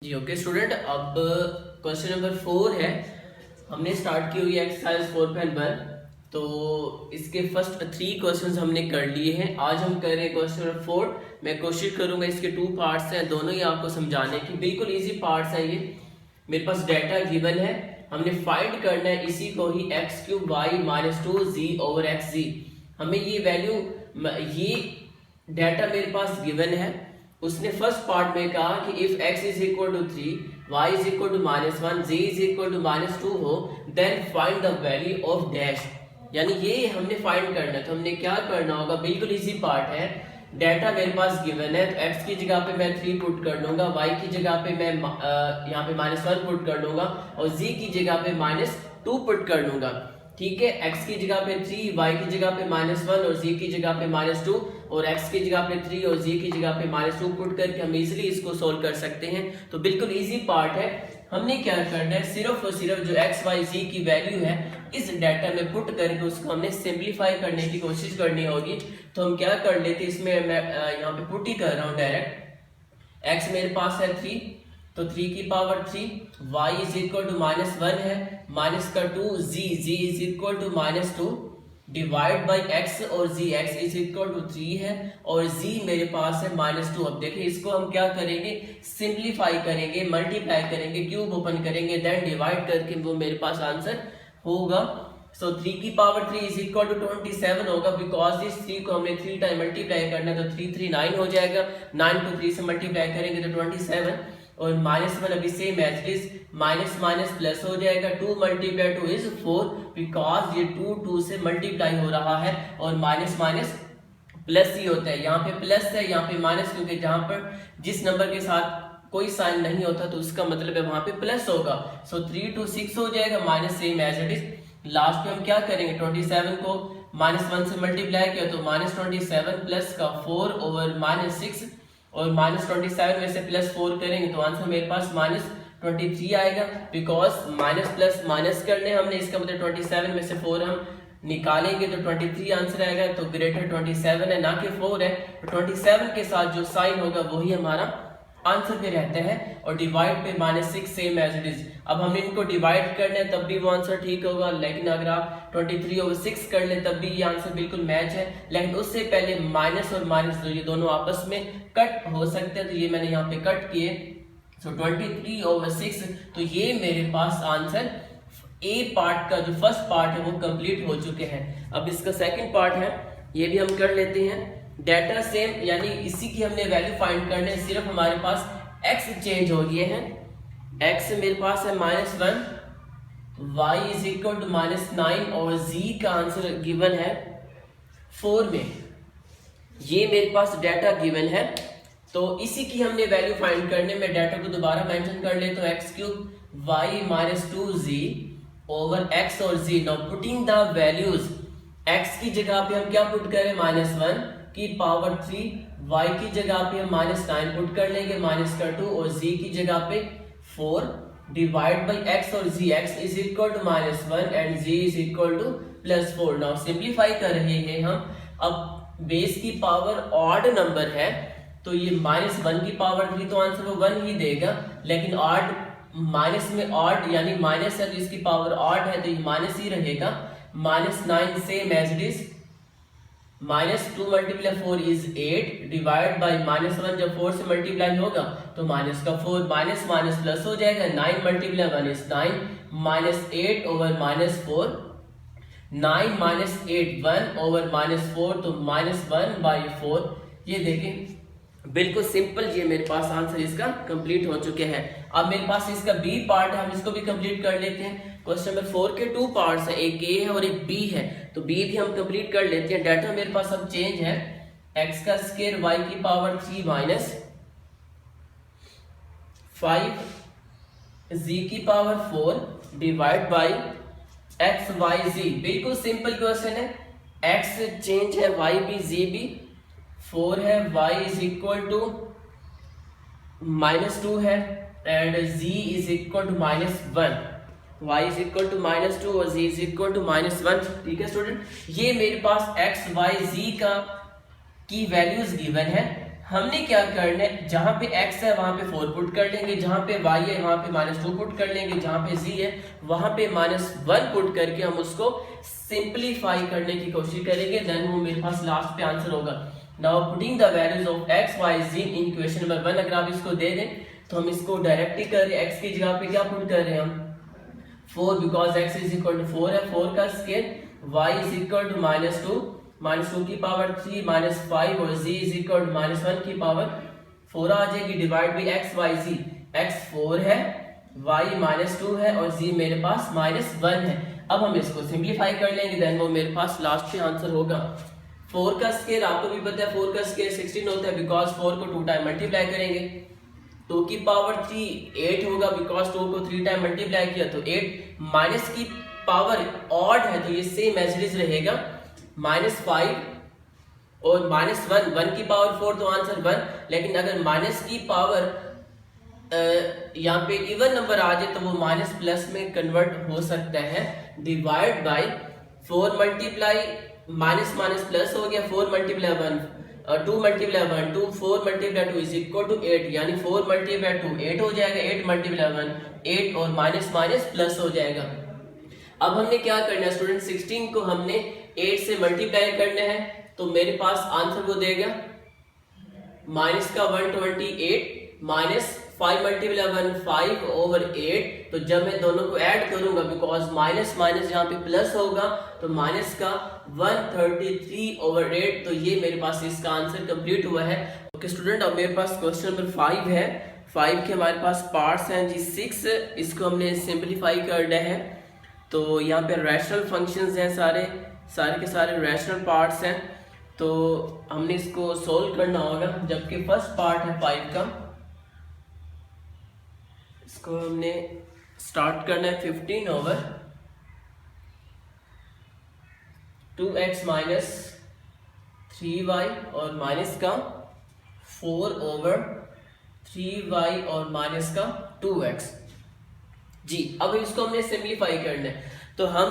जी okay student, अब question number 4 है। हमने स्टार्ट की हुई है एक्सरसाइज 4.1। तो इसके फर्स्ट 3 क्वेश्चंस हमने कर लिए हैं। आज हम कर रहे हैं क्वेश्चन नंबर 4। मैं कोशिश करूंगा, इसके 2 पार्ट्स हैं, दोनों ही आपको समझाने की। बिल्कुल इजी पार्ट्स है ये। मेरे पास डाटा गिवन है, हमने फाइंड करना है इसी को ही x³ y - 2z/xz। हमें ये वैल्यू, ये डाटा मेरे पास गिवन है। उसने फर्स्ट पार्ट में कहा कि if x is equal to 3, y is equal to -1, z is equal to -2 हो, then find the value of dash. यानी ये हमने फाइंड करना है। तो हमने क्या करना होगा, बिल्कुल इजी पार्ट है। डाटा मेरे पास गिवन है, तो x की जगह पे मैं 3 पुट कर दूंगा, y की जगह पे मैं यहाँ पे -1 पुट कर दूंगा और z की जगह पे -2 पुट कर दूंगा। ठीक है, x की जगह पे 3, y की जगह पे -1 और z की जगह पे -2 और x की जगह पे 3 और z की जगह पे -2 पुट करके हम इजीली इसको सोल्व कर सकते हैं। तो बिल्कुल इजी पार्ट है। हमने क्या करना है, सिर्फ और सिर्फ जो x, y, z की वैल्यू है इस डाटा में पुट करके उसको हमने सिंप्लीफाई करने की कोशिश करनी होगी। तो हम क्या कर लेते हैं, इसमें मैं यहाँ पे पुट ही कर रहा हूँ डायरेक्ट। x मेरे पास है 3, तो 3 की power 3, y is equal to -1 है, -2, z is equal to -2 divide by x और z, x is equal to 3 है और z मेरे पास है -2। अब देखिए इसको हम क्या करेंगे, सिंप्लीफाई करेंगे, मल्टीप्लाई करेंगे, क्यूब ओपन करेंगे, देन डिवाइड करके वो मेरे पास आंसर होगा। सो 3 की पावर 3 इज इक्वल टू 27 होगा, बिकॉज इस 3 को हमने 3 टाइम मल्टीप्लाई करना है। तो 3 3 9 हो जाएगा, 9 को 3 से मल्टीप्लाई करेंगे तो 27 और -1 अभी same as it is, minus plus हो जाएगा। 2 × 2 इज 4, बिकॉज ये 2 से मल्टीप्लाई हो रहा है और माइनस प्लस ही होता है। यहाँ पे प्लस है, यहाँ पे माइनस, क्योंकि जहाँ पर जिस नंबर के साथ कोई साइन नहीं होता तो उसका मतलब है वहां पे प्लस होगा। सो 3 to 6 हो जाएगा, minus same as it is. Last में हम क्या करेंगे, 27 को -1 से मल्टीप्लाई किया तो -27 प्लस का 4 ओवर -6 और -27 में से +4 करेंगे तो आंसर मेरे पास -23 आएगा। बिकॉज माइनस प्लस माइनस करने हमने, इसका मतलब 27 में से 4 हम निकालेंगे तो 23 आंसर आएगा। तो ग्रेटर 27 है ना कि 4 है, तो 27 के साथ जो साइन होगा वही हमारा आंसर पे रहता है और डिवाइड पे -6 सेम एज इट इज। अब हमने इनको डिवाइड करना है तब भी वो आंसर ठीक होगा, लेकिन अगर आप 23/6 कर ले तब भी ये आंसर बिल्कुल मैच है। लेकिन उससे पहले माइनस और माइनस तो ये दोनों आपस में कट हो सकते हैं, तो ये मैंने यहाँ पे कट किए। सो 23/6, तो ये मेरे पास आंसर ए पार्ट का जो फर्स्ट पार्ट है वो कंप्लीट हो चुके हैं। अब इसका सेकंड पार्ट है, ये भी हम कर लेते हैं। डाटा सेम, यानी इसी की हमने वैल्यू फाइंड करने, सिर्फ हमारे पास x चेंज हो गए हैं। x मेरे पास है -1, y इज इक्वल टू -9 और z का आंसर गिवन है 4 में। ये मेरे पास डाटा गिवन है, तो इसी की हमने वैल्यू फाइंड करने में डाटा को दोबारा मेंशन कर ले तो x³ y - 2z over x और z। Now putting the values, x की जगह पे हम क्या पुट करें, -1 की पावर 3, y की जगह पे हम -9 पुट कर लेंगे, -2 और z की जगह पे 4 डिवाइड बाई x और z, x is equal to -1 and z is equal to +4। Now simplify कर रहे हैं हम। अब बेस की पावर ऑड नंबर है तो ये -1 की पावर 3 तो आंसर वो 1 ही देगा, लेकिन ऑड माइनस में ऑड यानी माइनस है तो इसकी पावर ऑड है तो ये माइनस ही रहेगा। -9 same as it is, -2 × 4 is 8 divide by -1, जब 4 से मल्टीप्लाई होगा तो माइनस का 4, माइनस प्लस हो जाएगा। 9 × 1 इज 9, -8 ओवर -4, 9 - 8 1 ओवर -4, तो -1/4। ये देखें बिल्कुल सिंपल, ये मेरे पास आंसर इसका कंप्लीट हो चुके हैं। अब मेरे पास इसका बी पार्ट है, हम इसको भी कंप्लीट कर लेते हैं। क्वेश्चन नंबर 4 के 2 पार्ट्स हैं, एक ए है और एक बी है, तो बी भी हम कंप्लीट कर लेते हैं। डाटा मेरे पास अब चेंज है, x² y की पावर 3 - 5 z की power 4 divide by x y z। बिल्कुल सिंपल क्वेश्चन है, x चेंज है, y भी z भी 4 है, y इज इक्वल टू -2 है and z is equal to -1, y is equal to -2 और z इज इक्वल टू -1। ठीक है स्टूडेंट, ये मेरे पास x y z का की वैल्यूज गिवन है। हमने क्या करना है, जहां पे x है वहां पे 4 पुट कर लेंगे, जहां पे y है वहां पे -2 पुट कर लेंगे, जहां पे z है वहां पे -1 पुट करके हम उसको सिंपलीफाई करने की कोशिश करेंगे। देन वो मेरे पास लास्ट पे आंसर होगा। Now putting the values of x y z in question number 1, अगर आप इसको दे दें तो हम इसको डायरेक्टली कर रहे हैं। x की जगह पे क्या पुट कर रहे हैं हम 4, because x is equal to 4 है, 4 का square, y is equal to -2 की पावर 3 -5 और z इज इक्वल टू -1 की पावर 4 आ जाएगी, divide by x y z। x 4 है, y -2 है और z मेरे पास -1 है। अब हम इसको सिंपलीफाई कर लेंगे, देन वो मेरे पास लास्ट पे आंसर होगा। 4 का स्क्वायर आपको भी पता है 4 का स्क्वायर 16 होता है, बिकॉज 4 को 2 टाइम मल्टीप्लाई करेंगे, 2 की पावर 3 8 होगा, बिकॉज 2 को 3 टाइम मल्टीप्लाई किया तो 8, माइनस की पावर ऑड है तो ये सेम एज इट इज रहेगा, -5 और -1, 1 की पावर 4 तो आंसर 1, लेकिन अगर माइनस की पावर यहाँ पे इवन नंबर आ जाए तो वो माइनस प्लस में कन्वर्ट हो सकता है, divide by 4 multiply minus minus plus हो गया, 4 multiply 1 2 multiply 1 2, 4 multiply 2 is equal to 8, यानी 4 मल्टीप्लाई 2 8 हो जाएगा, 8 मल्टीप्लाई 1 8 और माइनस माइनस प्लस हो जाएगा। अब हमने क्या करना है स्टूडेंट, 16 को हमने 8 से मल्टीप्लाई करना है, तो मेरे पास आंसर वो देगा माइनस का 128 माइनस 5 मल्टीप्लाई 1 5 ओवर 8, तो जब मैं दोनों को ऐड करूंगा, बिकॉज माइनस माइनस यहाँ पे प्लस होगा, तो माइनस का 133 ओवर 8, तो ये मेरे पास इसका आंसर कंप्लीट हुआ है। ओके स्टूडेंट, अब मेरे पास क्वेश्चन नंबर 5 है। 5 के हमारे पास पार्ट्स हैं जी 6, इसको हमने सिंपलीफाई करना है। तो यहाँ पे रैशनल फंक्शंस हैं, सारे के सारे रैशनल पार्ट्स हैं, तो हमने इसको सोल्व करना होगा। जबकि फर्स्ट पार्ट है 5 का, इसको हमने स्टार्ट करना है 15 ओवर 2x माइनस 3y और माइनस का 4 ओवर 3y और माइनस का 2x जी। अब इसको हमने सिंपलीफाई करना है, तो हम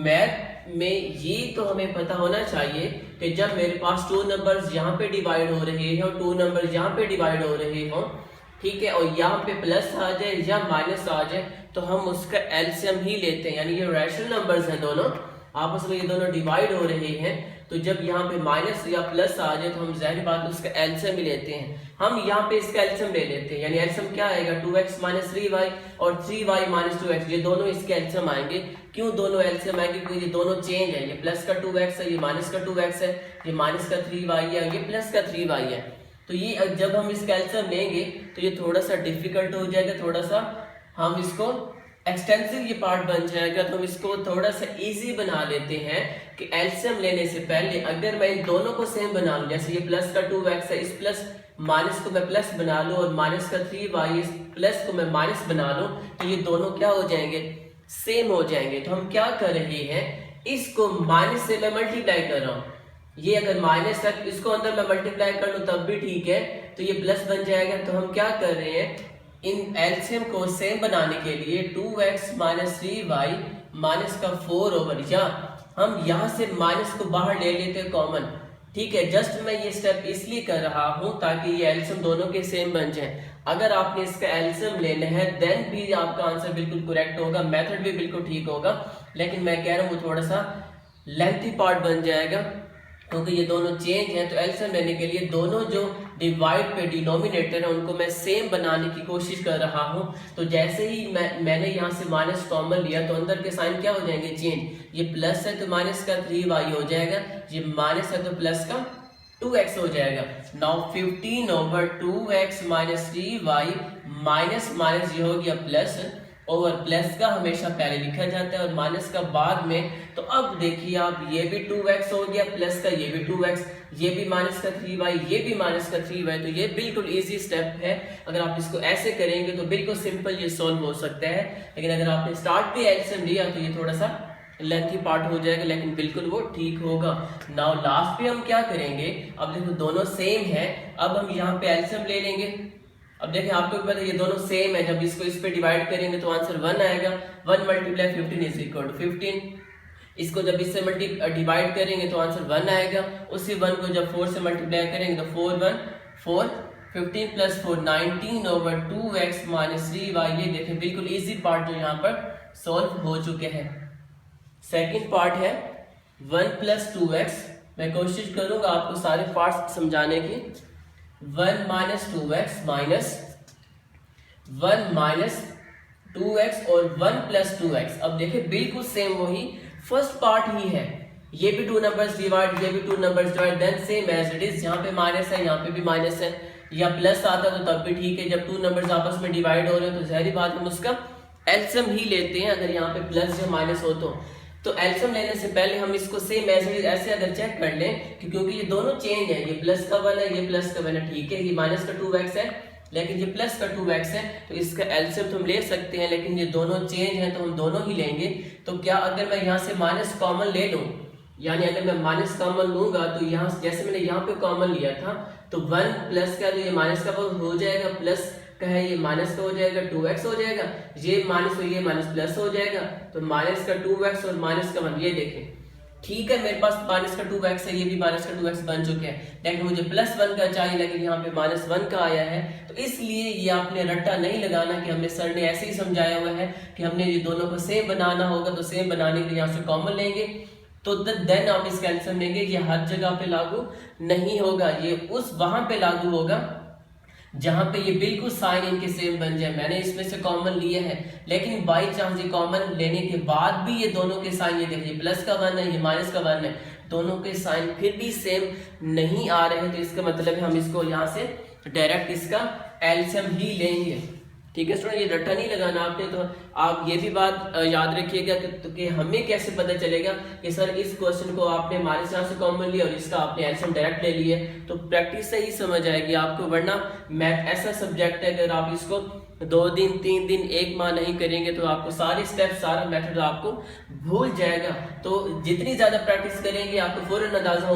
मैथ में ये तो हमें पता होना चाहिए कि जब मेरे पास 2 नंबर्स यहाँ पे डिवाइड हो रहे हैं और 2 नंबर्स यहाँ पे डिवाइड हो रहे हों, ठीक है, और यहाँ पे प्लस आ जाए या माइनस आ जाए, तो हम उसका एलसीएम ही लेते हैं, यानी ये रैशनल नंबर्स हैं दोनों, आपस में ये दोनों डिवाइड हो रहे हैं, तो जब यहाँ पे माइनस या प्लस आ जाए तो हम जाहिर बात उसका एलसीएम ही लेते हैं। हम यहाँ पे इसका एलसीएम ले लेते हैं, यानी एलसीएम क्या आएगा 2x माइनस 3y और 3y माइनस 2x, ये दोनों इसके एलसीएम आएंगे। क्यों दोनों एलसीएम आएंगे? क्योंकि ये दोनों चेंज है, ये प्लस का 2x है, ये माइनस का 2x है, ये माइनस का 3y है, ये प्लस का 3y है। तो ये जब हम इसका एलसीएम लेंगे तो ये थोड़ा सा डिफिकल्ट हो जाएगा, थोड़ा सा हम इसको एक्सटेंसिव ये पार्ट बन जाएगा, तो हम इसको थोड़ा सा इजी बना लेते हैं कि एलसीएम लेने से पहले अगर मैं इन दोनों को सेम बना लूं, जैसे ये प्लस का 2x है, इस प्लस माइनस को मैं प्लस बना लूं और माइनस का 3y इस प्लस को मैं माइनस बना लूं, तो ये दोनों क्या हो जाएंगे, सेम हो जाएंगे। तो हम क्या कर रहे हैं, इसको माइनस से मैं मल्टीप्लाई कर रहा हूँ, ये अगर माइनस है इसको अंदर मैं मल्टीप्लाई कर लूं तब भी ठीक है, तो ये प्लस बन जाएगा। तो हम क्या कर रहे हैं, इन एलसीएम को सेम बनाने के लिए 2x माइनस 3y माइनस का 4 ओवर, या हम यहाँ से माइनस को बाहर ले लेते हैं कॉमन, ठीक है। जस्ट मैं ये स्टेप इसलिए कर रहा हूँ ताकि ये एलसीएम दोनों के सेम बन जाए। अगर आपने इसका एलसीएम लेना है देन भी आपका आंसर बिल्कुल करेक्ट होगा, मेथड भी बिल्कुल ठीक होगा, लेकिन मैं कह रहा हूँ वो थोड़ा सा लेंथी पार्ट बन जाएगा क्योंकि ये दोनों चेंज हैं। तो एलसीएम लेने के लिए दोनों जो डिवाइड पे डिनोमिनेटर है उनको मैं सेम बनाने की कोशिश कर रहा हूँ। तो जैसे ही मैंने यहाँ से माइनस कॉमन लिया तो अंदर के साइन क्या हो जाएंगे, चेंज। ये प्लस है तो माइनस का 3y हो जाएगा, ये माइनस है तो प्लस का 2x हो जाएगा। Now 15 over 2x minus 3y minus minus ये हो गया प्लस ओवर, प्लस का हमेशा पहले लिखा जाता है और माइनस का बाद में। तो अब देखिए आप, ये भी 2x हो गया, प्लस का ये भी 2x, ये भी माइनस का 3y, ये भी माइनस का 3y। तो ये बिल्कुल इजी स्टेप है, अगर आप इसको ऐसे करेंगे तो बिल्कुल सिंपल ये सॉल्व हो सकता है। लेकिन अगर आपने स्टार्ट भी एलसीएम लिया तो ये थोड़ा सा लेंथी पार्ट हो जाएगा, लेकिन बिल्कुल वो ठीक होगा। नाउ लास्ट पे हम क्या करेंगे, अब देखो दोनों सेम है, अब हम यहाँ पे एलसीएम ले लेंगे। अब देखें आपको पता है ये दोनों सेम है, जब इसको इस पे डिवाइड करेंगे तो आंसर 1 आएगा। 1 मल्टीप्लाई 15 इज इक्वल टू 15। इसको जब इससे डिवाइड करेंगे तो आंसर 1 आएगा। उसी 1 को जब 4 से मल्टीप्लाई करेंगे तो 4 1 4, 15 plus 4 19 over 2x minus 3y। ये देखें बिल्कुल इजी पार्ट जो यहाँ पर सॉल्व हो चुके हैं। सेकंड पार्ट है 1 प्लस 2x। मैं कोशिश करूंगा आपको सारे पार्ट्स समझाने की। 1 minus 2x minus 1 minus 2x और 1 प्लस 2x। अब देखिए बिल्कुल सेम वही फर्स्ट पार्ट ही है। ये भी 2 नंबर्स डिवाइड, ये भी 2 numbers divide, then same as it is. यहाँ पे माइनस है, यहाँ पे भी माइनस है, या प्लस आता तो तब भी ठीक है। जब 2 नंबर्स आपस में डिवाइड हो रहे हैं तो ज़ाहिर बात हम उसका एलसीएम ही लेते हैं। अगर यहाँ पे प्लस या माइनस हो तो एलसीएम लेने से पहले हम इसको सेम एज इट इज ऐसे अगर चेक कर लें कि क्योंकि ये दोनों चेंज है, ये प्लस का 1 है, ये प्लस का 1 है, ठीक है। ये माइनस का 2x है लेकिन ये प्लस का 2x है, तो इसका एलसीएम तो हम ले सकते हैं, लेकिन ये दोनों चेंज हैं तो हम दोनों ही लेंगे। तो क्या अगर मैं यहाँ से माइनस कॉमन ले लूँ, यानी अगर मैं माइनस कॉमन लूंगा तो यहाँ जैसे मैंने यहाँ पे कॉमन लिया था तो 1 प्लस का, तो ये माइनस का हो जाएगा, प्लस का है ये माइनस का हो जाएगा, 2x हो जाएगा, ये माइनस हो ये माइनस प्लस हो जाएगा, तो माइनस का 2x और माइनस का 1। ये देखें ठीक है, मेरे पास माइनस का 2x है, ये भी माइनस का 2x बन चुके हैं, लेकिन मुझे प्लस 1 का चाहिए, लेकिन यहाँ पे माइनस 1 का आया है। तो इसलिए ये आपने रट्टा नहीं लगाना कि हमने सर ने ऐसे ही समझाया हुआ है कि हमने ये दोनों को सेम बनाना होगा, तो सेम बनाने के लिए यहाँ से कॉमन लेंगे तो देन आप इसका एलसीएम लेंगे। ये हर जगह पे लागू नहीं होगा, ये उस वहां पे लागू होगा जहां पे ये बिल्कुल साइन इनके सेम बन जाए। मैंने इसमें से कॉमन लिए हैं, लेकिन बाई चांस ये कॉमन लेने के बाद भी ये दोनों के साइन, ये देखिए प्लस का 1 है, ये माइनस का 1 है, दोनों के साइन फिर भी सेम नहीं आ रहे हैं, तो इसका मतलब है हम इसको यहाँ से डायरेक्ट इसका एलसीएम ही लेंगे। ठीक है स्टूडेंट, ये रट्टा नहीं लगाना आपने। तो आप ये भी बात याद रखिएगा कि हमें कैसे पता चलेगा कि सर इस क्वेश्चन को आपने माइनस यहाँ से कॉमन लिया और इसका आपने एलसीएम डायरेक्ट ले लिए, तो प्रैक्टिस से ही समझ आएगी आपको। वरना मैथ ऐसा सब्जेक्ट है, अगर आप इसको 2 दिन 3 दिन 1 माह नहीं करेंगे तो आपको सारे स्टेप सारा मेथड आपको भूल जाएगा। तो जितनी ज्यादा प्रैक्टिस करेंगे आपको फौरन अंदाजा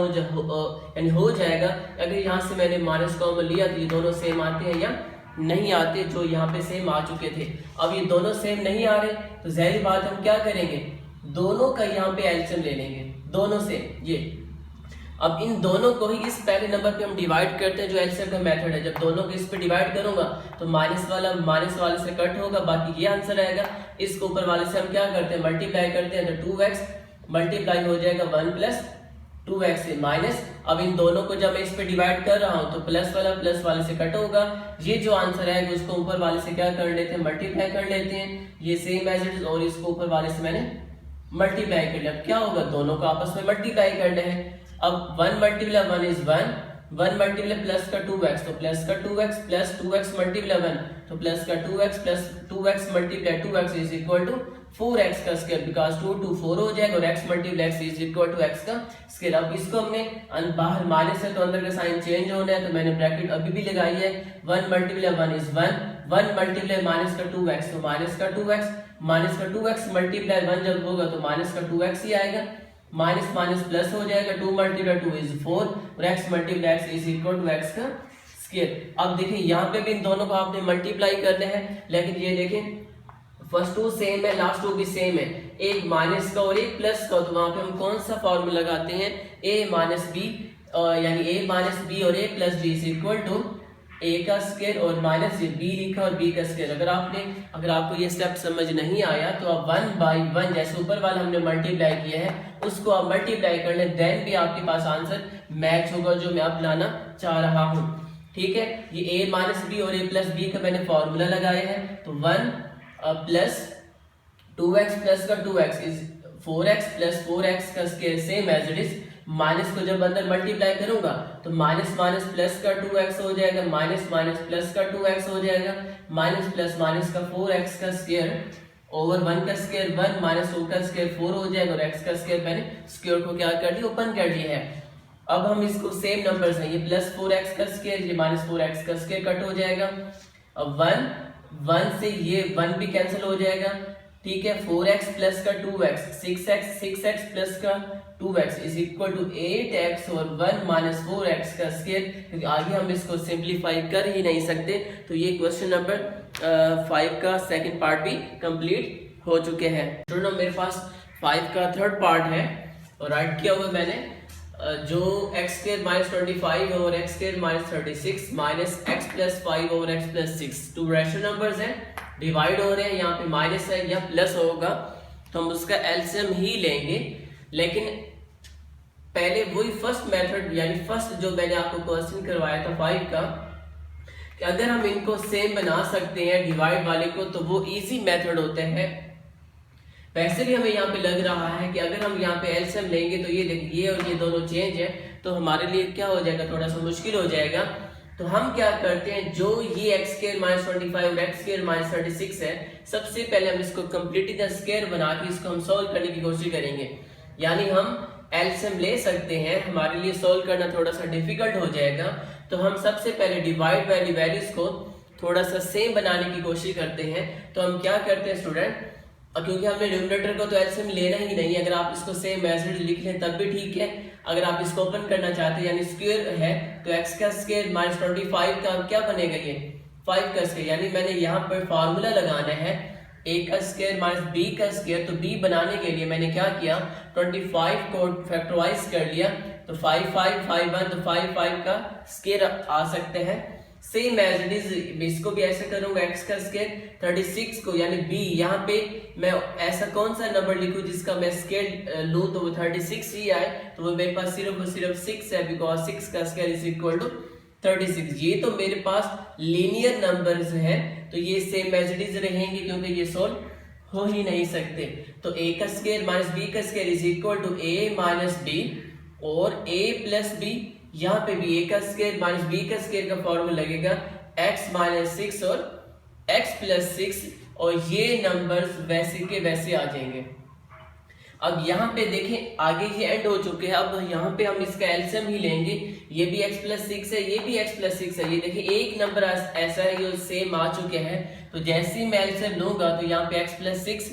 हो जाएगा अगर यहाँ से मैंने माइनस कॉमन लिया तो ये दोनों सेम आते हैं या नहीं आते, जो यहाँ पे सेम आ चुके थे। अब ये दोनों सेम नहीं आ रहे तो ज़ाहिर बात हम क्या करेंगे, दोनों का यहाँ पे एलसीएम ले लेंगे, दोनों से ये। अब इन दोनों को ही इस पहले नंबर पे हम डिवाइड करते हैं, जो एलसीएम का मेथड है। जब दोनों को इस पे डिवाइड करूंगा तो माइनस वाला माइनस वाले से कट होगा, बाकी ये आंसर आएगा। इसको ऊपर वाले से हम क्या करते हैं, मल्टीप्लाई करते हैं, तो 2x मल्टीप्लाई हो जाएगा 1 प्लस 2x से माइनस। अब इन दोनों को जब मैं इस पे डिवाइड कर रहा हूं तो प्लस वाले से कट होगा। ये जो आंसर है उसको ऊपर वाले से क्या कर लेते हैं, मल्टीप्लाई कर लेते हैं, ये सेम एज इट इज, और इसको ऊपर वाले से मैंने मल्टीप्लाई कर लिया। क्या होगा, दोनों को आपस में मल्टीप्लाई करना है। अब 1 मल्टीप्लाई 1 इज 1, 1 मल्टीप्लाई प्लस का 2x, तो प्लस का 2x प्लस 2x मल्टीप्लाई 1, तो प्लस का 2x plus 2x multiply 2x is equal to 4x का स्क्वायर, बिकॉज 2 2 4 हो जाएगा और x multiply x is equal to x का स्क्वायर। अब इसको हमने बाहर माइनस है तो अंदर का साइन चेंज होना है, तो मैंने ब्रैकेट अभी भी लगाई है। 1 मल्टीप्लाई 1 इज 1, 1 मल्टीप्लाई माइनस का 2x, तो माइनस का 2x, माइनस का 2x मल्टीप्लाई 1 जब होगा तो माइनस का 2x ही आएगा, माइनस माइनस प्लस हो जाएगा, 2 मल्टीप्लाई 2 इज 4 और x multiply x is equal to x का स्क्वायर। अब देखिए यहाँ पे भी इन दोनों को आपने मल्टीप्लाई करना है, लेकिन ये देखें फर्स्ट 2 सेम है, लास्ट 2 भी सेम है, एक माइनस का और एक प्लस का, तो वहां पे हम कौन सा फॉर्मूला लगाते हैं, a माइनस बी, यानी a माइनस बी और a plus b is equal to a का स्क्वायर और माइनस b लिखा और b का स्क्वायर। अगर आपको ये स्टेप समझ नहीं आया तो आप 1 बाई 1 जैसे ऊपर वाला हमने मल्टीप्लाई किया है उसको आप मल्टीप्लाई कर ले, देन भी आपके पास आंसर मैच होगा जो मैं अब लाना चाह रहा हूँ। ठीक है, ये a माइनस बी और a प्लस बी का मैंने फॉर्मूला लगाया है, तो 1 प्लस 2x प्लस का 2x is 4x plus 4x का square same as it is. Minus को जब अंदर मल्टीप्लाई करूंगा तो माइनस माइनस प्लस का 2x हो जाएगा, माइनस माइनस प्लस का 2x हो जाएगा, माइनस प्लस माइनस का 4x का स्क्वायर ओवर 1 का स्क्वायर 1 माइनस 2 का स्क्वायर 4 हो जाएगा, और x का स्क्वायर मैंने स्क्वायर को क्या कर दिया, ओपन कर दिया है। अब हम इसको सेम नंबर्स हैं, ये प्लस 4x का स्क्वायर, ये माइनस 4x का स्क्वायर कट हो जाएगा। अब 1 से ये 1 भी कैंसिल हो जाएगा। ठीक है, 4x प्लस का 2x, 6x प्लस का 2x is equal to 8x और 1 माइनस 4x का स्क्वायर, क्योंकि आगे हम इसको सिंप्लीफाई कर ही नहीं सकते। तो ये क्वेश्चन नंबर 5 का सेकंड पार्ट भी कंप्लीट हो चुके हैं। मेरे पास 5 का थर्ड पार्ट है और राइट किया हुआ मैंने जो x square minus 25 over x square minus 36 minus x plus 5 over x plus 6 to rational numbers हैं, डिवाइड हो रहे हैं, यहाँ पे माइनस है या प्लस होगा तो हम उसका एलसीएम ही लेंगे। लेकिन पहले वही फर्स्ट मेथड यानी फर्स्ट जो मैंने आपको क्वेश्चन करवाया था 5 का कि अगर हम इनको सेम बना सकते हैं डिवाइड वाले को तो वो इजी मेथड होते हैं। वैसे भी हमें यहाँ पे लग रहा है कि अगर हम यहाँ पे एलसीएम लेंगे तो ये देखिए ये और ये दोनों चेंज है तो हमारे लिए क्या हो जाएगा, थोड़ा सा मुश्किल हो जाएगा। तो हम क्या करते हैं, जो ये एक्स स्क्वायर माइनस 25 और एक्स स्क्वायर माइनस 36 है, सबसे पहले हम इसको कम्प्लीटली स्क्वायर बना के इसको हम सोल्व करने की कोशिश करेंगे। यानी हम एलसीएम ले सकते हैं, हमारे लिए सोल्व करना थोड़ा सा डिफिकल्ट हो जाएगा। तो हम सबसे पहले डिवाइड वाली वैल्यूज को थोड़ा सा सेम बनाने की कोशिश करते हैं। तो हम क्या करते हैं स्टूडेंट, क्योंकि हमने न्यूमरेटर को तो एलसीएम लेना ही नहीं, अगर आप इसको सेम एज लिख लें तब भी ठीक है। अगर आप इसको ओपन करना चाहते हैं यानी स्क्वायर है तो एक्स का स्क्वायर माइनस 25 का क्या बनेगा, ये 5 का स्क्वायर। यानी मैंने यहाँ पर फॉर्मूला लगाना है a का स्क्वायर माइनस b का स्क्वायर। तो b बनाने के लिए मैंने क्या किया, 25 को फैक्टराइज कर लिया तो 5 5 5 1 तो 5 5 का स्क्वायर आ सकते हैं। सेम एज इट इज इसको भी ऐसे करूंगा, x का स्क्वायर 36 को यानी b, यहाँ पे मैं ऐसा कौन सा नंबर लिखूं जिसका मैं स्क्वायर लूं तो वो 36 ही आए, तो वो मेरे पास सिर्फ और सिर्फ 6 है, बिकॉज 6 का स्क्वायर इज इक्वल टू 36। ये तो मेरे पास लीनियर नंबर्स हैं तो ये सेम एज इट इज रहेंगे क्योंकि ये सोल्व हो ही नहीं सकते। तो a का स्क्वायर माइनस b का square is equal to a minus b और a प्लस b, यहाँ पे भी a का स्क्वायर माइनस b का स्क्वायर का फॉर्मूला लगेगा x माइनस 6 और x प्लस 6, और ये नंबर्स वैसे के वैसे आ जाएंगे। अब यहाँ पे देखें आगे ये एंड हो चुके हैं, अब यहाँ पे हम इसका एलसीएम ही लेंगे। ये भी x प्लस 6 है, ये भी x प्लस 6 है, ये देखिए एक नंबर ऐसा है ये सेम आ चुके हैं। तो जैसे ही मैं एलसीएम लूंगा तो यहाँ पे x प्लस 6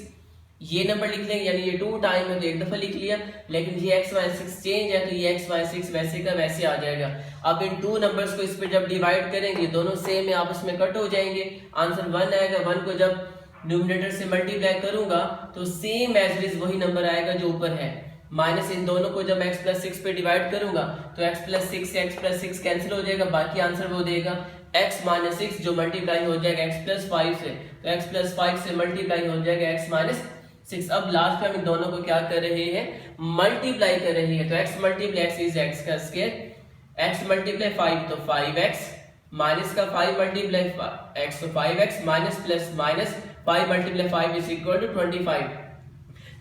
ये नंबर लिख लेंगे, यानी ये 2 टाइम है तो एक दफा लिख लिया, लेकिन ये x माइनस 6 चेंज है तो ये x माइनस 6 वैसे का वैसे आ जाएगा। अब इन 2 नंबर्स को इस पे जब डिवाइड करेंगे दोनों सेम है, आपस में कट हो जाएंगे, आंसर 1 आएगा। 1 को जब न्यूमरेटर से मल्टीप्लाई करूंगा तो सेम एज इज वही नंबर आएगा जो ऊपर है, माइनस इन दोनों को जब x प्लस 6 पे डिवाइड करूंगा तो x प्लस 6 से x प्लस 6 कैंसिल हो जाएगा, बाकी आंसर वो देगा x माइनस 6 जो मल्टीप्लाई हो जाएगा x प्लस 5 से, तो x प्लस 5 से मल्टीप्लाई हो जाएगा x माइनस 6। अब लास्ट में हम दोनों को क्या कर रहे हैं, मल्टीप्लाई कर रहे हैं। तो x multiply x is x का स्क्वायर, x मल्टीप्लाई 5 तो 5x माइनस का 5 मल्टीप्लाई x तो 5x minus plus minus 5 multiply 5 is equal to 25।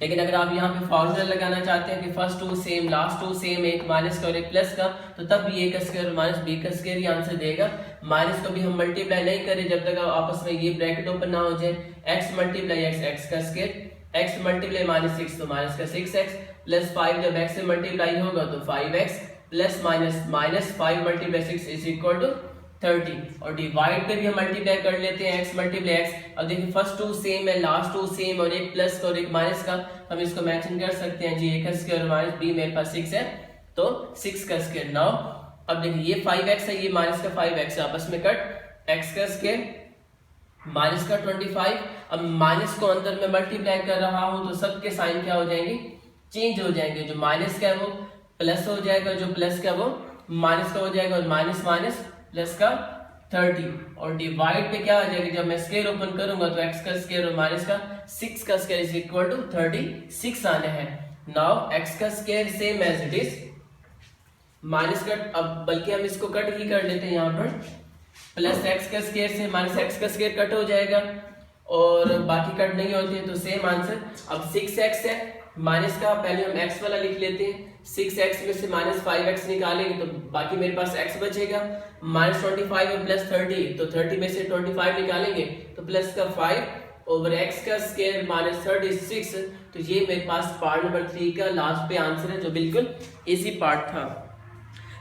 लेकिन अगर आप यहाँ पे फॉर्मूला लगाना चाहते हैं कि फर्स्ट 2 सेम लास्ट 2 सेम, एक माइनस का और एक प्लस का, तो तब भी a का स्क्वायर माइनस b का स्क्वायर ही आंसर देगा। माइनस को भी हम मल्टीप्लाई नहीं करें जब तक आपस में ये ब्रैकेट ओपन ना हो जाए। x मल्टीप्लाई x का स्क्वायर, x मल्टीप्लाई माइनस 6 तो माइनस का 6x प्लस 5 जब x से मल्टीप्लाई होगा तो 5x plus minus minus 5 multiply 6 is equal to 30। और डिवाइड पे भी हम मल्टीप्लाई कर लेते हैं x मल्टीप्लाई x। अब देखिए फर्स्ट 2 सेम है, लास्ट 2 सेम, और एक प्लस का और एक माइनस का, हम इसको मैचिंग कर सकते हैं जी। a का स्क्वायर माइनस b मेरे पास 6 है तो 6 का स्क्वायर। नाउ अब देखिए ये 5x है, ये माइनस का 5x आपस में कट, x का स्क्वायर माइनस का 25। अब माइनस को अंदर में मल्टीप्लाई कर रहा हूं तो सबके साइन क्या हो जाएंगे, चेंज हो जाएंगे। जो माइनस का है वो प्लस हो जाएगा, जो प्लस का वो माइनस का हो जाएगा, और माइनस माइनस प्लस का 30। और डिवाइड पे क्या आ जाएगा, जब मैं स्क्वायर ओपन करूंगा तो x का स्क्वायर और माइनस का 6 का स्क्वायर इज इक्वल टू 36 आने हैं। नाउ x का square same as it is minus का, अब बल्कि हम इसको कट ही कर लेते हैं, यहाँ पर प्लस x का स्क्वायर से माइनस x का स्क्वायर कट हो जाएगा और बाकी कट नहीं होते तो सेम आंसर। अब 6x है, माइनस का पहले हम x वाला लिख लेते हैं, 6x में से माइनस 5x निकालेंगे तो बाकी मेरे पास x बचेगा, माइनस 25 और प्लस 30 तो 30 में से 25 निकालेंगे तो प्लस का 5 ओवर x का स्क्वायर माइनस 36। तो ये मेरे पास पार्ट नंबर 3 का लास्ट पे आंसर है जो बिल्कुल इजी पार्ट था।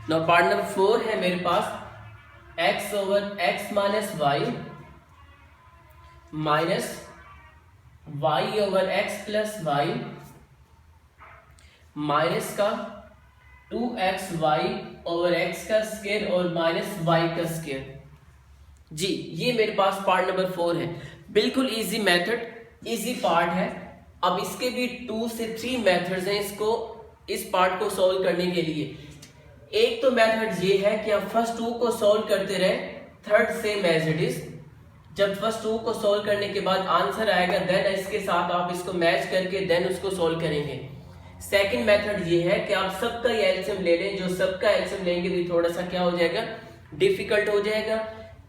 नाउ पार्ट नंबर 4 है मेरे पास x over x minus y minus y over x plus y minus का 2xy ओवर x का स्क्वायर और माइनस y का स्क्वायर। जी ये मेरे पास पार्ट नंबर 4 है, बिल्कुल इजी मेथड, इजी पार्ट है। अब इसके भी 2 से 3 मेथड्स हैं इसको इस पार्ट को सॉल्व करने के लिए। एक तो मेथड ये है कि आप फर्स्ट टू को सॉल्व करते रहे, third same as it is. जब फर्स्ट टू को सॉल्व करने के बाद आंसर आएगा, देन इसके साथ आप इसको मैच करके देन उसको सॉल्व करेंगे। सेकंड मेथड ये है कि आप सबका एलसीएम ले लें, जो सबका एलसीएम लेंगे तो थोड़ा सा क्या हो जाएगा, डिफिकल्ट हो जाएगा।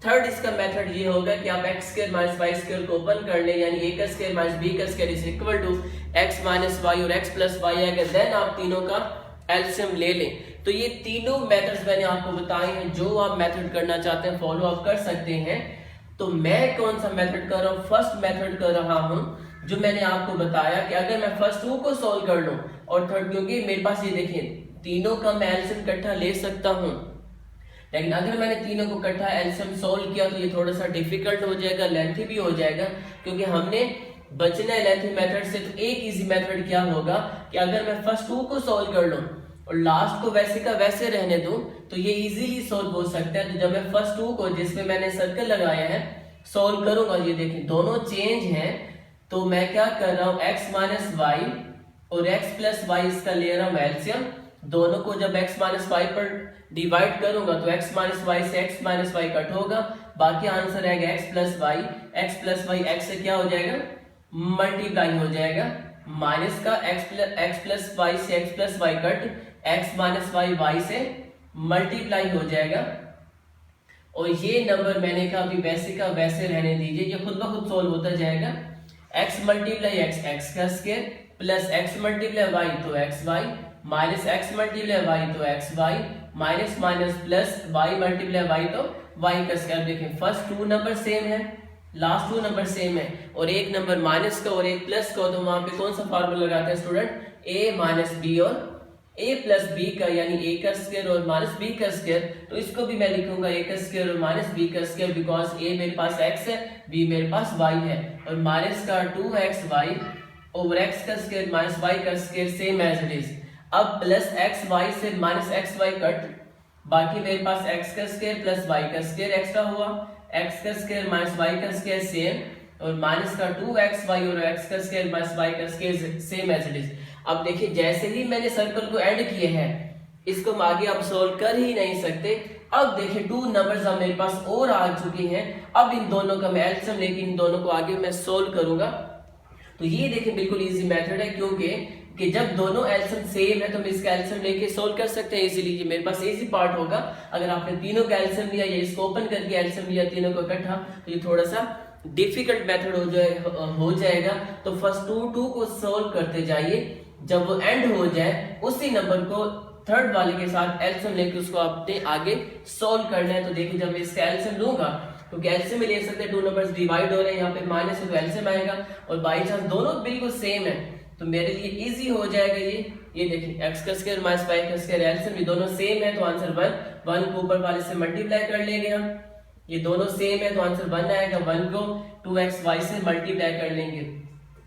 थर्ड इसका मेथड ये होगा कि आप x square minus y square को ओपन कर लें, यानी ए का स्क्वायर माइनस बी का square is equal to x minus y और एक्स प्लस वाई आएगा, देन आप तीनों का एलसीएम ले लें। तो ये तीनों मेथड्स मैंने आपको बताए हैं, जो आप मेथड करना चाहते हैं फॉलो आप कर सकते हैं। तो मैं कौन सा मेथड कर रहा हूँ, फर्स्ट मेथड कर रहा हूँ, जो मैंने आपको बताया कि अगर मैं फर्स्ट टू को सॉल्व कर लूं और थर्ड, क्योंकि मेरे पास ये देखिए तीनों का मैं एलसीएम इकट्ठा ले सकता हूं, लेकिन अगर मैंने तीनों को इकट्ठा एलसीएम सॉल्व किया तो ये थोड़ा सा डिफिकल्ट हो जाएगा, लेंथी भी हो जाएगा, क्योंकि हमने बचना है लेंथी मेथड से। तो एक इजी मेथड क्या होगा कि अगर मैं फर्स्ट टू को सॉल्व कर लूं और लास्ट को वैसे का वैसे रहने दूं तो ये इजीली सॉल्व हो सकता है। तो जब मैं फर्स्ट टू को, जिसमें मैंने सर्कल लगाया है, सॉल्व करूंगा, ये देखिए दोनों चेंज हैं, तो मैं क्या कर रहा हूं, x माइनस वाई और x प्लस वाई इसका ले रहा हूं एलसीएम। दोनों को जब x माइनस वाई पर डिवाइड करूंगा तो x माइनस वाई से x माइनस वाई कट होगा, बाकी आंसर आएगा x plus y. x plus y x से क्या हो जाएगा, मल्टीप्लाई हो जाएगा, माइनस का x प्लस वाई से x plus y cut, x minus y y से मल्टीप्लाई हो जाएगा। और ये नंबर मैंने कहा अभी वैसे का वैसे रहने दीजिए, ये खुद ब खुद सॉल्व होता जाएगा। x मल्टीप्लाई x x का square plus x multiply y तो x y minus x multiply y तो x y minus minus plus y multiply y तो y का स्क्वायर। देखिए फर्स्ट टू नंबर सेम है, लास्ट टू नंबर सेम है, और एक नंबर माइनस का और एक प्लस का, तो वहां पे कौन सा फार्मूला लगाते हैं स्टूडेंट, a माइनस बी और a प्लस बी का, यानी a का स्क्वायर और माइनस b का स्क्वायर। तो इसको भी मैं लिखूंगा a का स्क्वायर और माइनस b का स्क्वायर, बिकॉज a मेरे पास x है, b मेरे पास y है, और माइनस का 2xy ओवर x का स्क्वायर माइनस y का square same as it is. अब प्लस xy से माइनस xy कट, बाकी मेरे पास x का स्क्वायर प्लस y का स्क्वायर एक्स्ट्रा हुआ, x का स्क्वायर माइनस y का स्क्वायर सेम, और माइनस का 2xy और x का स्क्वायर माइनस y का square same as it is. अब देखिए जैसे ही मैंने सर्कल को ऐड किए हैं, इसको हम आगे अब सोल्व कर ही नहीं सकते। अब देखिए टू नंबर्स अब मेरे पास और आ चुके हैं, अब इन दोनों का मैं एलसीएम लेके इन दोनों को आगे मैं सोल्व करूंगा। तो ये देखिए बिल्कुल इजी मेथड है, क्योंकि कि जब दोनों एलसीएम सेम है तो हम इसका एलसीएम लेके सोल्व कर सकते हैं इजीली। ये मेरे पास इजी पार्ट होगा। अगर आपने तीनों का एलसीएम लिया या इसको ओपन करके एलसीएम लिया तीनों को इकट्ठा, तो ये थोड़ा सा डिफिकल्ट मेथड हो जाएगा। तो फर्स्ट टू को सोल्व करते जाइए, जब वो एंड हो जाए उसी नंबर को थर्ड वाले के साथ एलसीएम लेके उसको आपने आगे सोल्व करना है। तो देखिए जब मैं इसका एलसीएम लूंगा, क्योंकि एलसीएम में ले सकते हैं, टू नंबर्स डिवाइड हो रहे हैं, यहाँ पे माइनस है तो एलसीएम आएगा, और बाई चांस दोनों बिल्कुल सेम है तो मेरे लिए इजी हो जाएगा। ये देखिए x का स्क्वायर माइनस y का स्क्वायर एलसीएम, ये दोनों सेम है तो आंसर 1 को ऊपर वाले से मल्टीप्लाई कर लेंगे हम, ये दोनों सेम है तो आंसर 1 आएगा, 1 को 2xy से मल्टीप्लाई कर लेंगे।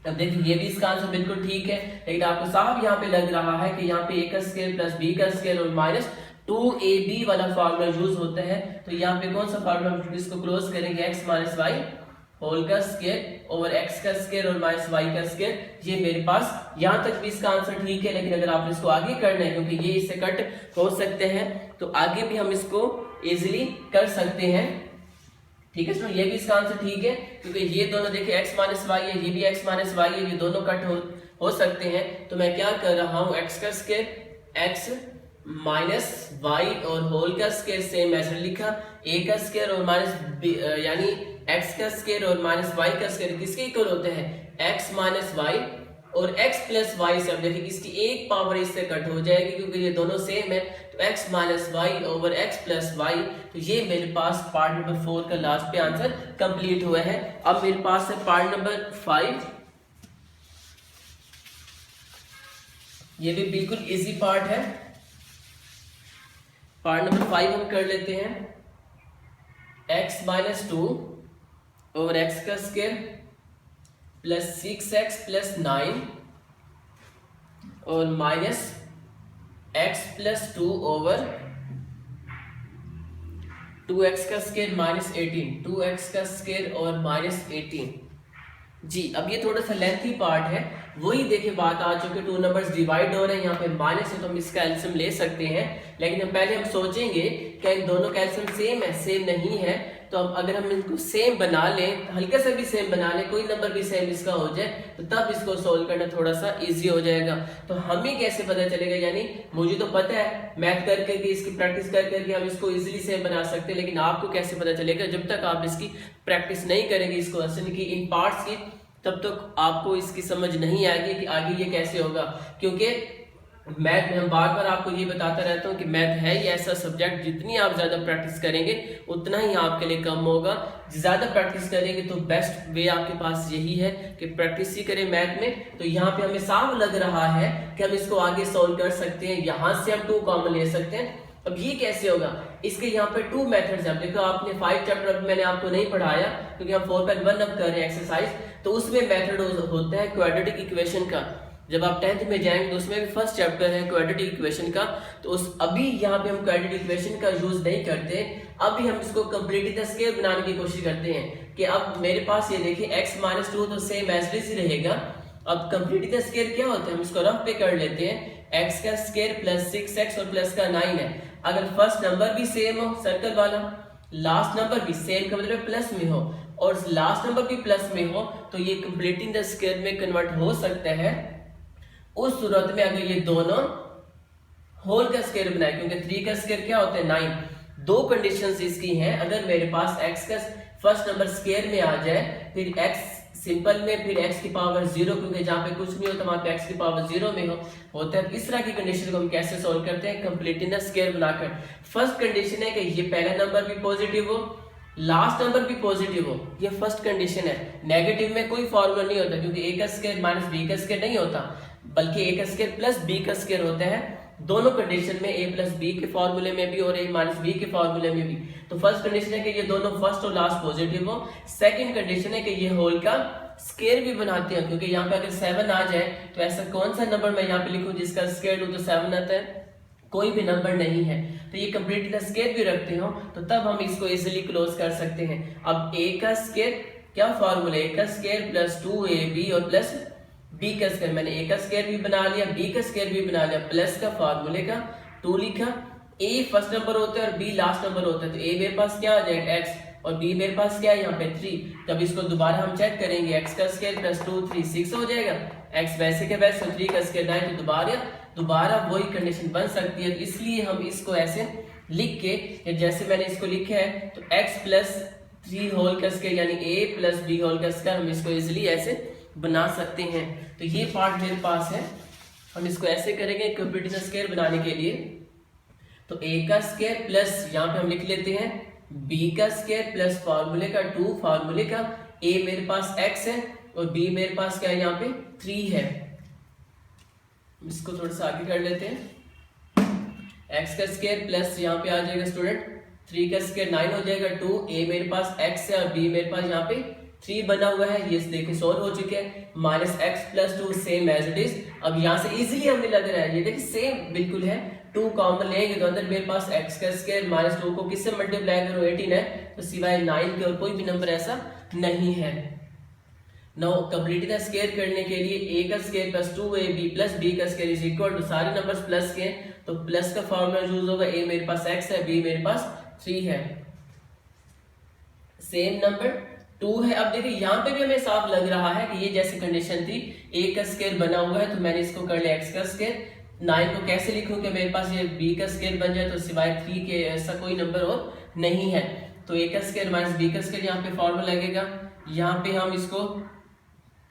अब देखिए ये भी इसका आंसर बिल्कुल ठीक है, लेकिन आपको साफ यहाँ पे लग रहा है कि यहाँ पे a का स्क्वायर प्लस b का स्क्वायर और माइनस 2ab वाला फार्मूला यूज होता है। तो यहाँ पे कौन सा फार्मूला, इसको क्लोज करेंगे, x माइनस वाई होल का स्क्वायर ओवर x का स्क्वायर और माइनस y का स्क्वायर। ये मेरे पास यहाँ तक भी इसका आंसर ठीक है, लेकिन अगर आप इसको आगे करना है, क्योंकि ये इससे कट हो सकते हैं, तो आगे भी हम इसको इजीली कर सकते हैं। ठीक है, ये भी इसका आंसर ठीक है, क्योंकि ये दोनों देखिए x माइनस वाई है, ये भी x माइनस वाई है, ये दोनों कट हो सकते हैं। तो मैं क्या कर रहा हूँ, x का स्क्वायर x माइनस वाई और होल का स्क्वायर सेम ऐसे लिखा, a का स्क्वायर और माइनस यानी x का स्क्वायर और माइनस y का स्क्वायर किसके इक्वल होते हैं, x माइनस वाई और x प्लस वाई से। अब देखिए इसकी एक पावर इससे कट हो जाएगी, क्योंकि ये दोनों सेम है, तो x minus y over x plus y. तो ये मेरे पास पार्ट नंबर 4 का लास्ट पे आंसर कंप्लीट हुआ है। अब मेरे पास है पार्ट नंबर 5, ये भी बिल्कुल इजी पार्ट है। पार्ट नंबर 5 हम कर लेते हैं, x माइनस 2 ओवर x का स्क्वायर प्लस 6x प्लस 9 और minus x plus 2 over 2x का स्क्वायर माइनस 18, 2x का स्क्वायर और माइनस 18। जी, अब ये थोड़ा सा लेंथी पार्ट है, वही देखिए बात आ चुकी है, 2 नंबर्स डिवाइड हो रहे हैं, यहाँ पे माइनस है तो हम इसका एलसीएम ले सकते हैं, लेकिन हम पहले सोचेंगे कि इन दोनों का एलसीएम सेम है, सेम नहीं है, तो अगर हम इनको सेम बना लें, हल्का सा भी सेम बना लें, कोई नंबर भी सेम इसका हो जाए, तो तब इसको सोल्व करना थोड़ा सा इजी हो जाएगा। तो हमें कैसे पता चलेगा, यानी मुझे तो पता है मैथ कर करके इसकी प्रैक्टिस कर करके हम इसको इजीली सेम बना सकते हैं, लेकिन आपको कैसे पता चलेगा जब तक आप इसकी प्रैक्टिस नहीं करेंगे, इसको क्वेश्चन की इन पार्ट्स की, तब तक आपको इसकी समझ नहीं आएगी कि आगे ये कैसे होगा। क्योंकि मैथ में हम बार बार आपको ये बताता रहता हूँ कि मैथ है ये ऐसा सब्जेक्ट, जितनी आप ज्यादा प्रैक्टिस करेंगे उतना ही आपके लिए कम होगा। ज्यादा प्रैक्टिस करेंगे तो बेस्ट वे आपके पास यही है कि प्रैक्टिस ही करें मैथ में। तो यहाँ पे हमें साफ लग रहा है कि हम इसको आगे सोल्व कर सकते हैं, यहाँ से हम 2 कॉमन ले सकते हैं। अब ये कैसे होगा, इसके यहाँ पे 2 मेथड्स हैं। देखो आपने 5 चैप्टर मैंने आपको नहीं पढ़ाया क्योंकि हम 4.1 अब कर रहे हैं एक्सरसाइज, तो उसमें मेथड होता है क्वाड्रेटिक इक्वेशन का। जब आप 10th में जाएंगे तो उसमें भी फर्स्ट चैप्टर है क्वाड्रेटिक इक्वेशन का, तो उस अभी यहाँ पे हम क्वाड्रेटिक इक्वेशन का यूज नहीं करते, अभी हम इसको कंप्लीट द स्केयर बनाने की कोशिश करते हैं कि अब मेरे पास ये देखिए x - 2 तो सेम एज इट इज रहेगा। अब कंप्लीट द स्केयर क्या होता है, हम इसको रफ पे कर लेते हैं, x का स्केयर प्लस 6x और प्लस का 9 है। अगर फर्स्ट नंबर भी सेम हो सर्कल वाला, लास्ट नंबर भी सेम का मतलब प्लस में हो, और लास्ट नंबर भी प्लस में हो, तो ये कंप्लीटिंग द स्केयर में कन्वर्ट हो सकता है उस सूरत में अगर ये दोनों होल का स्केयर बनाए, क्योंकि 3 का स्केयर क्या होता है 9। 2 कंडीशंस इसकी हैं, अगर मेरे पास x का फर्स्ट नंबर स्केयर में आ जाए, फिर x सिंपल में, फिर x की पावर 0, क्योंकि जहां पे कुछ नहीं होता वहां पे x की पावर 0 में होता है। इस तरह की कंडीशन को हम कैसे सोल्व करते हैं, कंप्लीटिंग द स्केयर बनाकर। फर्स्ट कंडीशन है कि ये पहला नंबर भी पॉजिटिव हो, लास्ट नंबर भी पॉजिटिव हो, ये फर्स्ट कंडीशन है। नेगेटिव में कोई फॉर्मूला नहीं होता, क्योंकि a का स्केयर माइनस b का स्केयर नहीं होता, बल्कि a का स्केयर प्लस b का स्केयर होता है। दोनों कंडीशन में a प्लस b के फॉर्मूले में भी और a माइनस b के फॉर्मूले में भी। तो फर्स्ट कंडीशन है कि ये दोनों फर्स्ट और लास्ट पॉजिटिव हो। सेकंड कंडीशन है कि ये होल का स्केयर भी बनाते हैं, क्योंकि यहाँ पे अगर 7 आ जाए तो ऐसा कौन सा नंबर मैं यहाँ पे लिखूं जिसका स्केयर लूं तो 7 आता है, कोई भी नंबर नहीं है। तो ये कंप्लीट स्केयर भी रखते हो तो तब हम इसको इजीली क्लोज कर सकते हैं। अब a का स्केयर क्या फॉर्मूला, a का स्केयर प्लस 2ab और प्लस b का स्केयर, मैंने a का स्केयर भी बना लिया, b का स्केयर भी बना लिया, प्लस का फॉर्मूले का 2 लिखा। a फर्स्ट नंबर होता है और b लास्ट नंबर होता है, तो a मेरे पास क्या आ जाएगा x, और b मेरे पास क्या है यहाँ पे 3। तब इसको दोबारा हम चेक करेंगे, x का स्केयर प्लस 2 3 6 हो जाएगा, x वैसे के वैसे, 3 का स्केयर 9, तो दोबारा वही कंडीशन बन सकती है। तो इसलिए हम इसको ऐसे लिख के, जैसे मैंने इसको लिखा है, तो x प्लस 3 होल का स्केयर यानी a प्लस b होल का स्केयर, हम इसको इजिली ऐसे बना सकते हैं। तो ये पार्ट मेरे पास है, हम इसको ऐसे करेंगे कंप्लीट स्केयर बनाने के लिए। तो a का स्केयर प्लस यहाँ पे हम लिख लेते हैं b का स्केयर प्लस फॉर्मूले का 2 फॉर्मूले का, a मेरे पास x है और b मेरे पास क्या है यहाँ पे 3 है। इसको थोड़ा सा आगे कर लेते हैं, x का स्केयर प्लस यहाँ पे आ जाएगा स्टूडेंट 3 का स्केयर 9 हो जाएगा, 2 a मेरे पास x है और b मेरे पास यहाँ पे 3 बना हुआ है, ये देखिए सोल्व हो चुके हैं। Minus x plus 2 same as it is. अब यहाँ से इजीली हमें लग रहा है, ये देखिए सेम बिल्कुल है, 2 कॉमन लेंगे तो अंदर मेरे पास x का स्केयर माइनस 2 को किससे मल्टीप्लाई करो 18 है, तो सिवाय 9 के और कोई भी नंबर ऐसा नहीं है। नाउ कंप्लीट द स्केयर करने के लिए a का square plus 2ab plus b का स्केयर इज इक्वल टू, सारे नंबर्स प्लस के तो प्लस का फॉर्मूला यूज होगा, a मेरे पास x है, b मेरे पास 3 है, सेम नंबर 2 है। अब देखिए यहाँ पे भी हमें साफ लग रहा है कि ये जैसी कंडीशन थी, a का स्केयर बना हुआ है तो मैंने इसको कर लिया x का स्केयर। 9 को कैसे लिखूं कि मेरे पास ये b का स्केयर बन जाए, तो सिवाय 3 के ऐसा कोई नंबर और नहीं है। तो a का स्केयर माइनस b का स्केयर यहाँ पे फॉर्मूला लगेगा, यहाँ पे हम इसको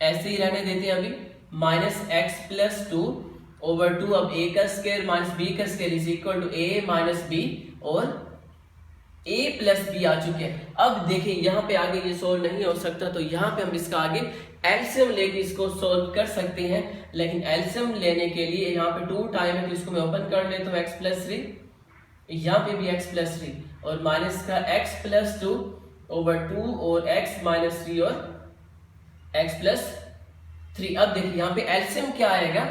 ऐसे ही रहने देते हैं अभी, माइनस x प्लस 2 ओवर 2। अब a का स्केयर माइनस b का square is equal to a minus b, और a प्लस b आ चुके हैं। अब देखिए यहाँ पे आगे ये सोल्व नहीं हो सकता, तो यहाँ पे हम इसका आगे एलसीएम लेके इसको सोल्व कर सकते हैं। लेकिन एलसीएम लेने के लिए यहाँ पे 2 टाइम है, तो इसको मैं ओपन कर लेता हूँ, x प्लस 3, यहाँ पे भी x प्लस 3 और माइनस का x प्लस 2 ओवर 2 और x माइनस 3 और x प्लस 3। अब देखिए यहाँ पे एलसीएम क्या आएगा,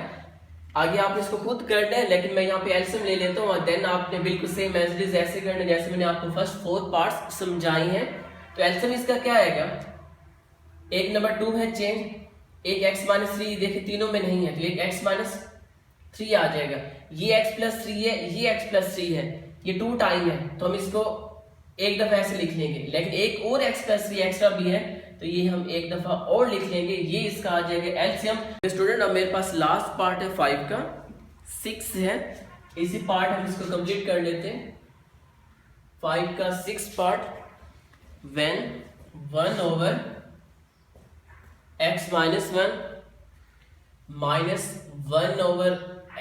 आगे आप इसको खुद करना है, लेकिन मैं यहाँ पे एलसीएम ले लेता हूँ और देन आपने बिल्कुल सेम एज इट इज ऐसे करना जैसे मैंने आपको फर्स्ट 4 पार्ट्स समझाई हैं। तो एलसीएम इसका क्या आएगा, एक नंबर 2 है चेंज, एक x माइनस 3 देखिए तीनों में नहीं है तो एक x माइनस 3 आ जाएगा, ये x प्लस 3 है, ये x प्लस 3 है, ये 2 टाइम है तो हम इसको एक दफा ऐसे लिख लेंगे, लेकिन एक और x प्लस 3 एक्स्ट्रा भी है तो ये हम एक दफा और लिख लेंगे, ये इसका आ जाएगा एलसीएम। स्टूडेंट अब मेरे पास लास्ट पार्ट है 5 का, 6 है, इसी पार्ट हम इसको कंप्लीट कर लेते हैं। 5 का 6 part, when 1 over x minus 1 minus 1 over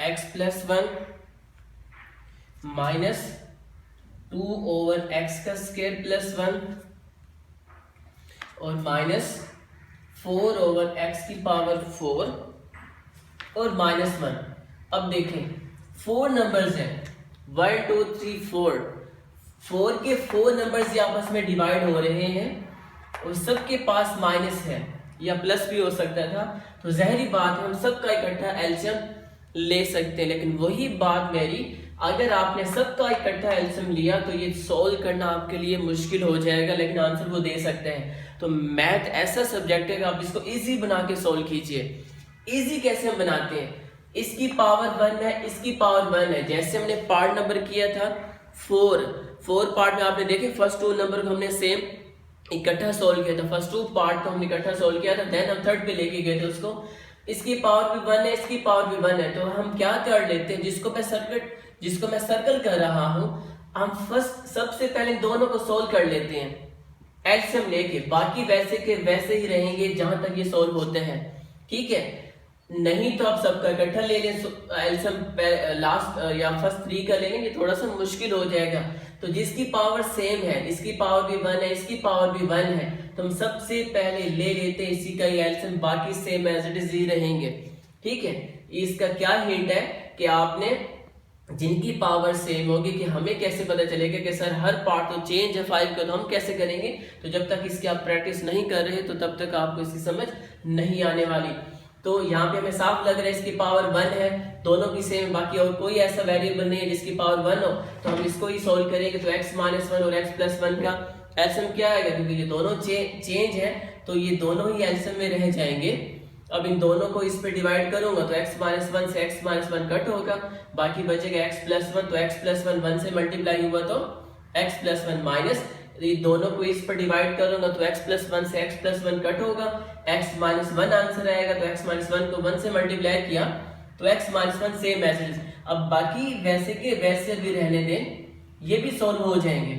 x plus 1 minus 2 over x का स्क्वायर प्लस 1 और माइनस 4 ओवर x की पावर 4 और माइनस 1। अब देखें 4 नंबर्स हैं, 1 2 3 4, 4 के 4 नंबर्स ये आपस में डिवाइड हो रहे हैं और सबके पास माइनस है या प्लस भी हो सकता था, तो ज़ाहिरी बात है हम सबका इकट्ठा एलसीएम ले सकते हैं। लेकिन वही बात मेरी, अगर आपने सबका इकट्ठा एलसीएम लिया तो ये सॉल्व करना आपके लिए मुश्किल हो जाएगा, लेकिन आंसर वो दे सकते हैं। तो मैथ ऐसा सब्जेक्ट है कि आप इसको इजी बना के सॉल्व कीजिए। इजी कैसे हम बनाते हैं, इसकी पावर 1 है, इसकी पावर 1 है, जैसे हमने पार्ट नंबर किया था 4 पार्ट में आपने देखे फर्स्ट 2 नंबर को हमने सेम इकट्ठा सॉल्व किया था, फर्स्ट 2 पार्ट को हमने इकट्ठा सॉल्व किया था, देन हम थर्ड पे लेके गए थे उसको। इसकी पावर भी 1 है, इसकी पावर भी 1 है, तो हम क्या कर लेते हैं, जिसको मैं सर्कल कर रहा हूं, हम फर्स्ट सबसे पहले दोनों को सॉल्व कर लेते हैं एलसीएम लेके, बाकी वैसे के वैसे ही रहेंगे जहां तक ये सॉल्व होते हैं, ठीक है। नहीं तो आप सबका इकट्ठा ले लें एलसीएम लास्ट या फर्स्ट 3 का ले लेंगे, थोड़ा सा मुश्किल हो जाएगा। तो जिसकी पावर सेम है, इसकी पावर भी 1 है, इसकी पावर भी 1 है, तो हम सबसे पहले ले लेते हैं इसी का एलसीएम, बाकी सेम एज इट इज ही रहेंगे, ठीक है। इसका क्या हिंट है कि आपने जिनकी पावर सेम होगी, कि हमें कैसे पता चलेगा कि सर हर पार्ट तो चेंज है 5 का, तो हम कैसे करेंगे, तो जब तक इसकी आप प्रैक्टिस नहीं कर रहे तो तब तक आपको इसकी समझ नहीं आने वाली। तो यहाँ पे हमें साफ लग रहा है इसकी पावर 1 है, दोनों की सेम, बाकी और कोई ऐसा वेरिएबल नहीं है जिसकी पावर 1 हो, तो हम इसको ही सॉल्व करेंगे। तो x माइनस 1 और x प्लस 1 का एलसीएम क्या आएगा, क्योंकि ये दोनों चेंज है तो ये दोनों ही एलसीएम में रह जाएंगे। अब इन दोनों को इस पे डिवाइड करूंगा तो x माइनस 1 से x माइनस 1 कट होगा, बाकी बचेगा x प्लस 1, तो x प्लस 1 1 से मल्टीप्लाई हुआ तो x प्लस 1 माइनस, ये दोनों को इस पर डिवाइड करूंगा तो x प्लस 1 से x प्लस 1 कट होगा, x माइनस 1 आंसर आएगा, तो x माइनस 1 को 1 से मल्टीप्लाई किया तो x माइनस 1 सेम एज। अब बाकी वैसे के वैसे भी रहने दें, ये भी सॉल्व हो जाएंगे।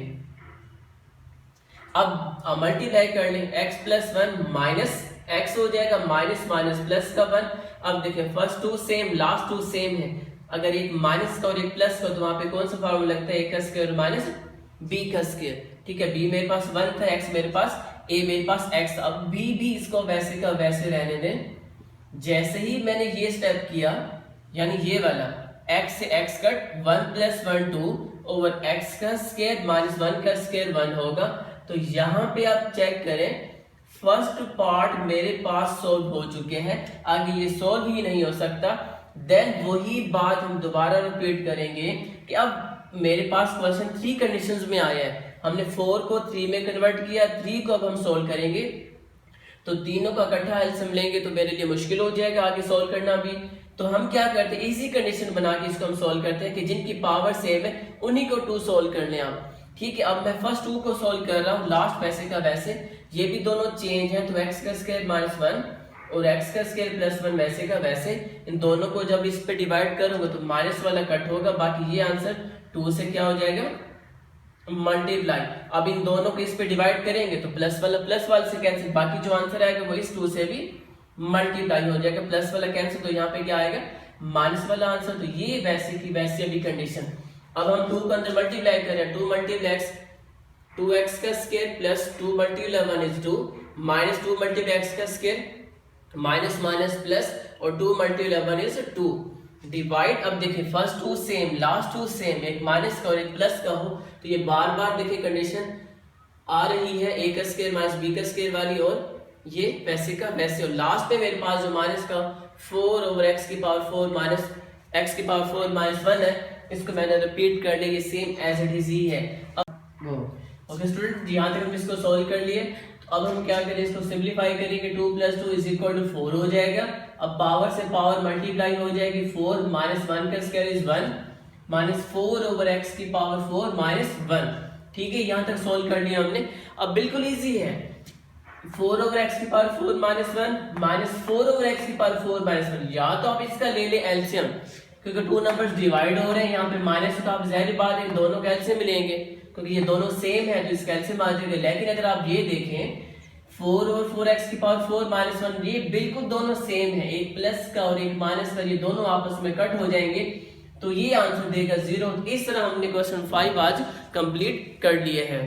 अब मल्टीप्लाई कर लें, x प्लस 1 माइनस x हो जाएगा, माइनस माइनस प्लस का 1। अब देखें फर्स्ट 2 सेम, लास्ट 2 सेम है, अगर एक माइनस का और एक प्लस का तो वहां पे कौन सा फॉर्मूला लगता है, a का स्क्वायर माइनस b का स्क्वायर, ठीक है। b मेरे पास 1 था, x मेरे पास, a मेरे पास x, अब b भी इसको वैसे का वैसे रहने दें। जैसे ही मैंने ये स्टेप किया, यानी ये वाला x से x cut 1 plus 1 2 over x का स्क्वायर माइनस 1 का स्क्वायर 1 होगा। तो यहाँ पे आप चेक करें, फर्स्ट पार्ट मेरे पास सॉल्व हो चुके हैं, आगे ये सॉल्व ही नहीं हो सकता। देन वही बात हम दोबारा रिपीट करेंगे कि अब मेरे पास क्वेश्चन 3 कंडीशंस में आया है, हमने 4 को 3 में कन्वर्ट किया, 3 को अब हम सॉल्व करेंगे, तो तीनों का इकट्ठा एलसीएम लेंगे तो मेरे लिए मुश्किल हो जाएगा आगे सॉल्व करना भी। तो हम क्या करते हैं, इजी कंडीशन बना के इसको हम सॉल्व करते हैं कि जिनकी पावर सेम है उन्हीं को 2 सॉल्व कर लें आप, ठीक है। अब मैं फर्स्ट 2 को सॉल्व कर रहा हूँ, लास्ट वैसे का वैसे, ये भी दोनों चेंज है, तो x का स्क्वायर माइनस 1 और x का स्क्वायर प्लस 1 वैसे का वैसे, इन दोनों को जब इस पे डिवाइड करूंगा तो माइनस वाला कट होगा, बाकी ये आंसर 2 से क्या हो जाएगा मल्टीप्लाई। अब इन दोनों को इस पे डिवाइड करेंगे तो प्लस वाला से कैंसिल, बाकी जो आंसर आएगा वो इस 2 से भी मल्टीप्लाई हो जाएगा, प्लस वाला कैंसिल, तो यहाँ पे क्या आएगा माइनस वाला आंसर। तो ये वैसे की वैसे अभी कंडीशन। अब हम 2 को अंदर मल्टीप्लाई करें, 2 मल्टीप्लाई x, 2x का square plus 2 multiply 1 is 2 minus 2 multiply x का स्क्वायर माइनस माइनस प्लस और 2 मल्टीप्लाई 1 इज 2 डिवाइड। अब देखिए फर्स्ट 2 सेम, लास्ट 2 सेम, एक माइनस का और एक प्लस का हो तो ये बार बार देखिए कंडीशन आ रही है, a का स्क्वायर माइनस b का स्क्वायर वाली, और ये वैसे का वैसे। और लास्ट में मेरे पास जो माइनस का 4 ओवर x की पावर 4 माइनस x की पावर 4 माइनस 1 है, इसको मैंने रिपीट कर लिया, ये सेम एज इट इज ही है। अब ओके स्टूडेंट, यहाँ तक हम इसको सॉल्व कर लिए। तो अब हम क्या करें, इसको सिंप्लीफाई करेंगे। 2 + 2 = 4 हो जाएगा। अब पावर से पावर मल्टीप्लाई हो जाएगी, 4 - 1 का स्क्वायर इज 1 -4/x की पावर 4 -1। ठीक है, यहाँ तक सॉल्व कर लिया हमने। अब बिल्कुल इजी है, 4/x की पावर 4 -1 -4/x की पावर 4 -1। या तो आप इसका ले ले एलसीएम, क्योंकि 2 नंबर्स डिवाइड हो रहे हैं यहाँ पे माइनस, तो आप जाहिर बात है दोनों का एलसीएम मिलेंगे, क्योंकि ये दोनों सेम है तो इसका एलसीएम आ जाएगा। लेकिन अगर आप ये देखें 4 और 4x की पावर 4 -1, ये बिल्कुल दोनों सेम है, एक प्लस का और एक माइनस का, ये दोनों आपस में कट हो जाएंगे, तो ये आंसर देगा 0। इस तरह हमने क्वेश्चन 5 आज कंप्लीट कर लिए हैं।